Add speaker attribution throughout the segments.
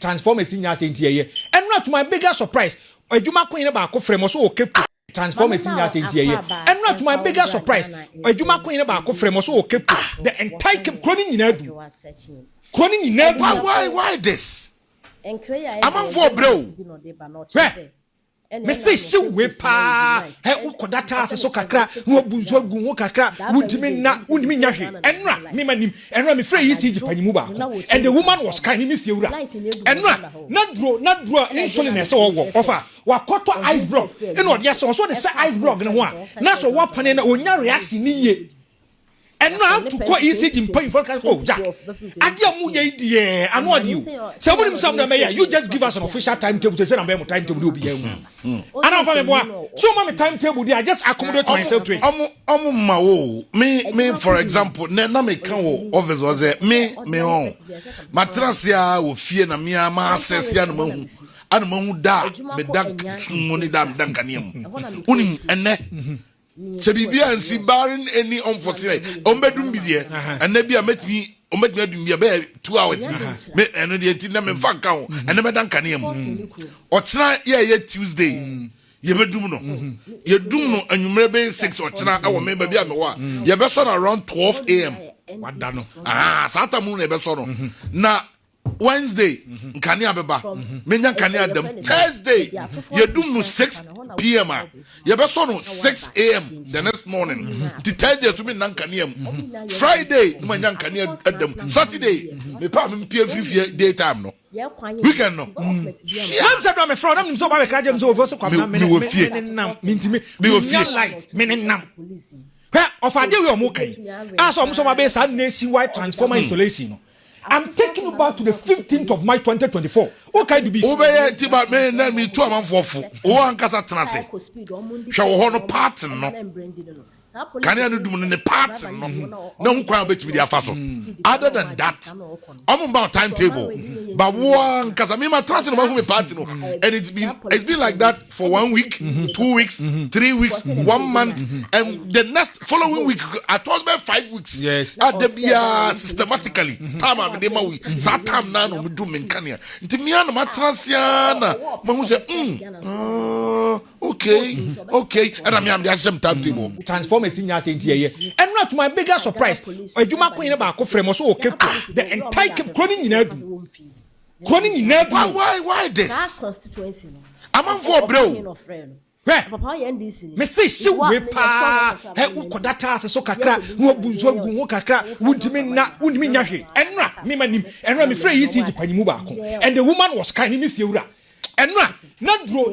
Speaker 1: transformers in your same and not to my biggest surprise. Ajumako in about frame so okay transformers in your same and not to my biggest surprise. Ajumako in about frame so okay the entire cloning in Edu. Cloning in Edu.
Speaker 2: Why this? I'm on for bro.
Speaker 1: Me say she we pa he ukodata se so kakra no bunzo gu ho kakra wuntimi na unimi nya hwe enra me manim enra me frɛ yi si jipanyimu ba and the woman was kind me fiewura enra na dro insulin se wo offer wakoto ice block eno ode se so de se ice block ne ho a na so wo pane na onya reaction ni ye and now to go easy in point for Jack. Adiamu ye die anu adi o. Somebody some na me you just give us an official timetable to say na be mo timetable be here. Ana fa me boa. So ma me timetable I just accommodate myself to it.
Speaker 2: Ma wo me for example na me kan wo office was me on. Matrasia wo fie na me ma access ya no mahu. Anu mahu da me dank money da dankaniam. Unim ene se bibia ansi barring any unfortunate ombedum bi there and na bia metimi adum bia be 2 hours me eno de ti na me fa kan ho and me dan kanea mu ochina ye Tuesday ye bedum no ye dum no anwumre be 6 ochina e wo me ba bia me wa ye be so around 12 am wada no sata mu na be so no na Wednesday, Nkania beba. Menya Nkania dem. Thursday, you do no 6 p.m. You be so no 6 a.m. the next morning. The Thursday to me Nkania. Friday, menya Nkania dem. Saturday, me pa me pay free daytime no. Weekend no.
Speaker 1: I'm say do me fraud. I'm so ba ka jem so over so kwa na me nam. Me light. Me nam. Of a day we am okay. As so ma be sa nationwide transformer installation. I'm taking you back to the 15th of March 2024. What kind of be?
Speaker 2: Obey tiba me na me to am for o ankasa tenase. Hwe wo ho no pattern no. Can you do in the pattern no? No kwa betimi dia fa so. Other than that, I'm about timetable. But one ankasa me ma trust no me pattern no. And it's been like that for 1 week, 2 weeks, 3 weeks, 1 month, and the next following week I told me 5 weeks.
Speaker 1: Yes.
Speaker 2: At the systematically. Time am dey ma we. That time na no me do me kania. Nti me na ma transiana. Ma hu say okay. And I'm the same timetable.
Speaker 1: Transform in your same and not to my biggest surprise. Ajumako in about frame so okay the entire cloning in Edu. Cloning in Edu.
Speaker 2: Why this?
Speaker 3: That constituency.
Speaker 2: I'm on for bro.
Speaker 1: Me say she we pa he ukodata se so kakra no bunzo gu ho kakra wuntimi na unimi nya hwe enra me manim enra me frɛ yi si jipanyimu ba ko and the woman was kind me fiewura enra na dro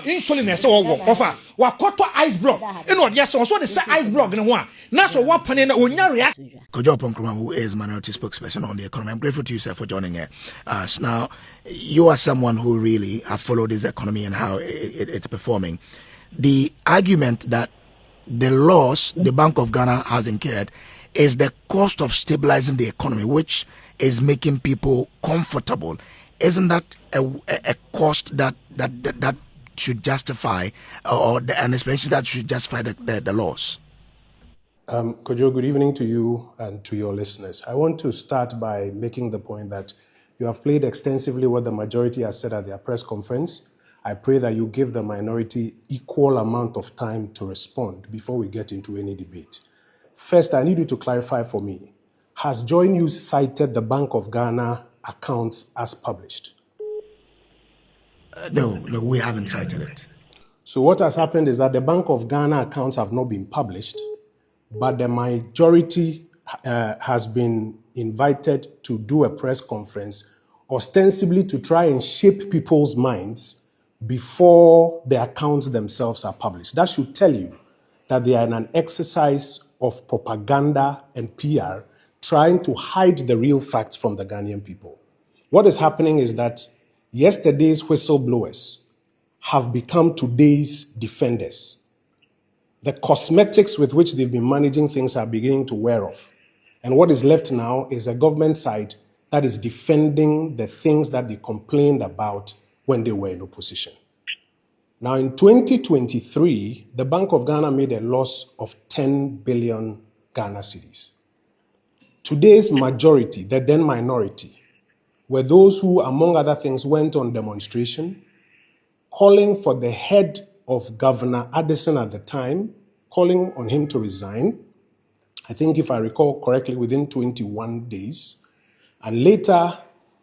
Speaker 1: insulin se wo offer wakoto ice block eno de so so de say ice block ne ho a na so wo pane na onya reaction.
Speaker 4: Kojo Pomkroma, who is minority spokesperson on the economy. I'm grateful to you, sir, for joining us. Now, you are someone who really have followed this economy and how it's performing. The argument that the loss the Bank of Ghana has incurred is the cost of stabilizing the economy, which is making people comfortable. Isn't that a cost that should justify, or an explanation that should justify the loss?
Speaker 5: Kojo, good evening to you and to your listeners. I want to start by making the point that you have played extensively what the majority has said at their press conference. I pray that you give the minority equal amount of time to respond before we get into any debate. First, I need you to clarify for me. Has Joy News cited the Bank of Ghana accounts as published?
Speaker 4: No, we haven't cited it.
Speaker 5: So what has happened is that the Bank of Ghana accounts have not been published, but the majority has been invited to do a press conference, ostensibly to try and shape people's minds before the accounts themselves are published. That should tell you that they are in an exercise of propaganda and PR, trying to hide the real facts from the Ghanaian people. What is happening is that yesterday's whistleblowers have become today's defenders. The cosmetics with which they've been managing things are beginning to wear off. And what is left now is a government side that is defending the things that they complained about when they were in opposition. Now, in 2023, the Bank of Ghana made a loss of 10 billion Ghana cedis. Today's majority, the then minority, were those who, among other things, went on demonstration, calling for the head of Governor Addison at the time, calling on him to resign. I think, if I recall correctly, within 21 days. And later,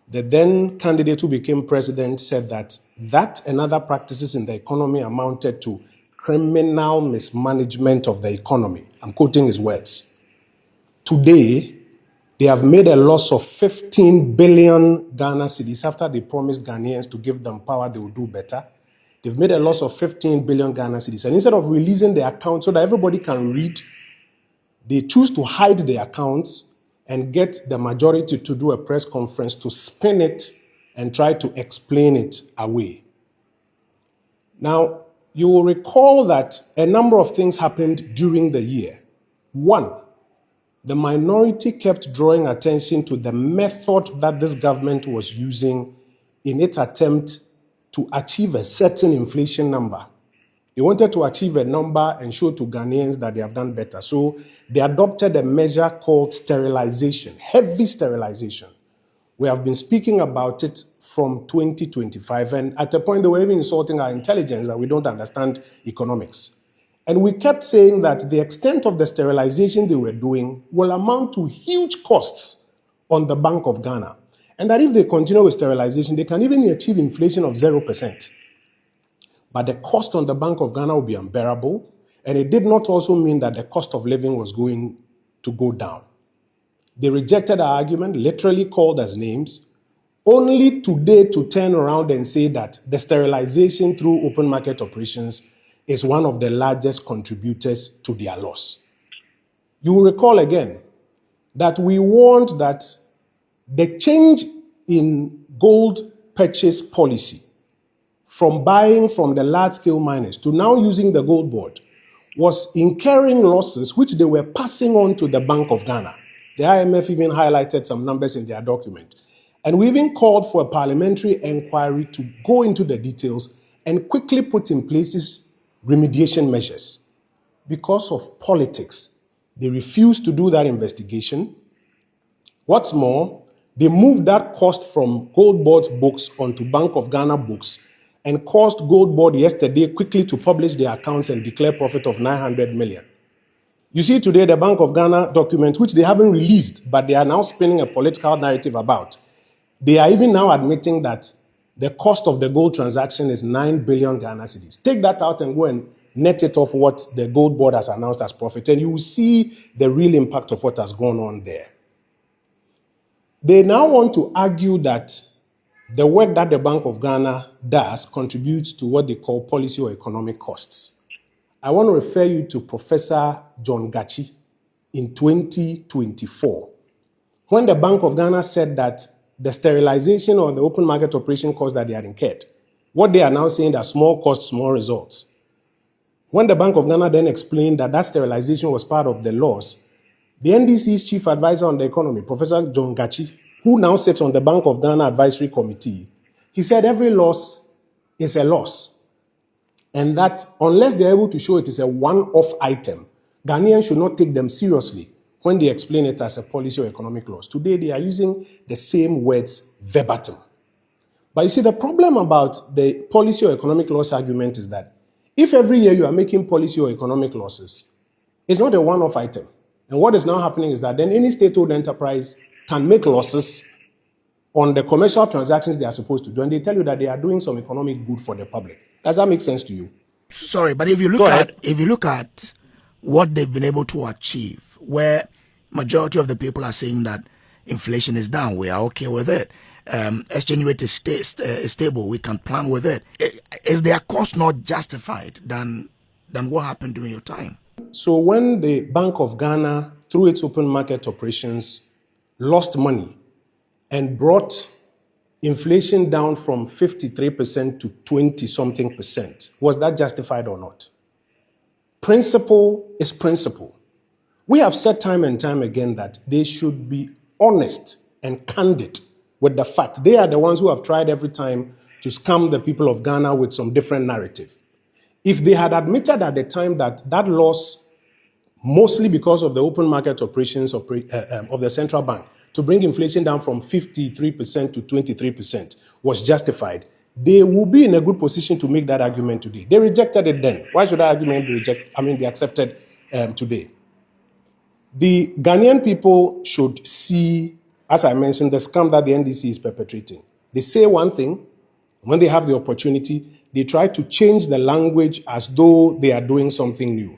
Speaker 5: the then candidate who became president said that and other practices in the economy amounted to criminal mismanagement of the economy. I'm quoting his words. Today, they have made a loss of 15 billion Ghana cedis after they promised Ghanaians to give them power, they will do better. They've made a loss of 15 billion Ghana cedis. And instead of releasing the account so that everybody can read, they choose to hide the accounts and get the majority to do a press conference to spin it and try to explain it away. Now, you will recall that a number of things happened during the year. One, the minority kept drawing attention to the method that this government was using in its attempt to achieve a certain inflation number. They wanted to achieve a number and show to Ghanaians that they have done better. So they adopted a measure called sterilization, heavy sterilization. We have been speaking about it from 2025, and at a point they were even insulting our intelligence that we don't understand economics. And we kept saying that the extent of the sterilization they were doing will amount to huge costs on the Bank of Ghana. And that if they continue with sterilization, they can even achieve inflation of 0%. But the cost on the Bank of Ghana will be unbearable, and it did not also mean that the cost of living was going to go down. They rejected our argument, literally called us names, only today to turn around and say that the sterilization through open market operations is one of the largest contributors to their loss. You will recall again that we warned that the change in gold purchase policy from buying from the large-scale miners to now using the gold board was incurring losses which they were passing on to the Bank of Ghana. The IMF even highlighted some numbers in their document. And we even called for a parliamentary inquiry to go into the details and quickly put in place remediation measures. Because of politics, they refused to do that investigation. What's more, they moved that cost from Gold Board's books onto Bank of Ghana books and caused Gold Board yesterday quickly to publish their accounts and declare profit of 900 million. You see today the Bank of Ghana document, which they haven't released, but they are now spinning a political narrative about. They are even now admitting that the cost of the gold transaction is 9 billion Ghana cedis. Take that out and go and net it off what the Gold Board has announced as profit, and you will see the real impact of what has gone on there. They now want to argue that the work that the Bank of Ghana does contributes to what they call policy or economic costs. I want to refer you to Professor John Gachi in 2024, when the Bank of Ghana said that the sterilization or the open market operation costs that they had incurred, what they are now saying that small costs, small results. When the Bank of Ghana then explained that that sterilization was part of the loss, the NDC's chief advisor on the economy, Professor John Gachi, who now sits on the Bank of Ghana Advisory Committee, he said every loss is a loss. And that unless they're able to show it is a one-off item, Ghanaians should not take them seriously when they explain it as a policy or economic loss. Today, they are using the same words verbatim. But you see, the problem about the policy or economic loss argument is that if every year you are making policy or economic losses, it's not a one-off item. And what is now happening is that then any state-owned enterprise can make losses on the commercial transactions they are supposed to do, and they tell you that they are doing some economic good for the public. Does that make sense to you?
Speaker 4: Sorry, but if you look at what they've been able to achieve, where majority of the people are saying that inflation is down, we are okay with it. Exchange rate is stable, we can plan with it. Is their cost not justified than what happened during your time?
Speaker 5: So when the Bank of Ghana, through its open market operations, lost money and brought inflation down from 53% to 20-something percent, was that justified or not? Principle is principle. We have said time and time again that they should be honest and candid with the facts. They are the ones who have tried every time to scam the people of Ghana with some different narrative. If they had admitted at the time that that loss, mostly because of the open market operations of the central bank, to bring inflation down from 53% to 23% was justified, they will be in a good position to make that argument today. They rejected it then. Why should that argument be accepted today? The Ghanaian people should see, as I mentioned, the scam that the NDC is perpetrating. They say one thing, when they have the opportunity, they try to change the language as though they are doing something new.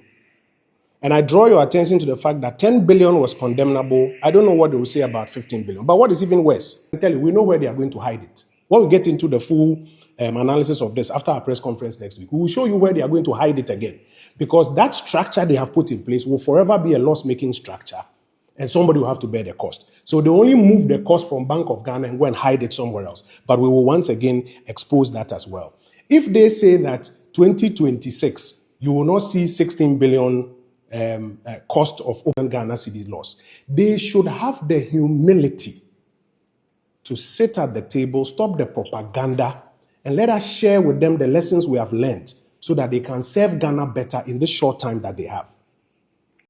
Speaker 5: And I draw your attention to the fact that 10 billion was condemnable. I don't know what they will say about 15 billion. But what is even worse, I tell you, we know where they are going to hide it. When we get into the full analysis of this after our press conference next week, we will show you where they are going to hide it again. Because that structure they have put in place will forever be a loss-making structure. And somebody will have to bear the cost. So they only move the cost from Bank of Ghana and go and hide it somewhere else. But we will once again expose that as well. If they say that 2026, you will not see 16 billion cost of open Ghana cedi loss, they should have the humility to sit at the table, stop the propaganda, and let us share with them the lessons we have learned so that they can serve Ghana better in the short time that they have.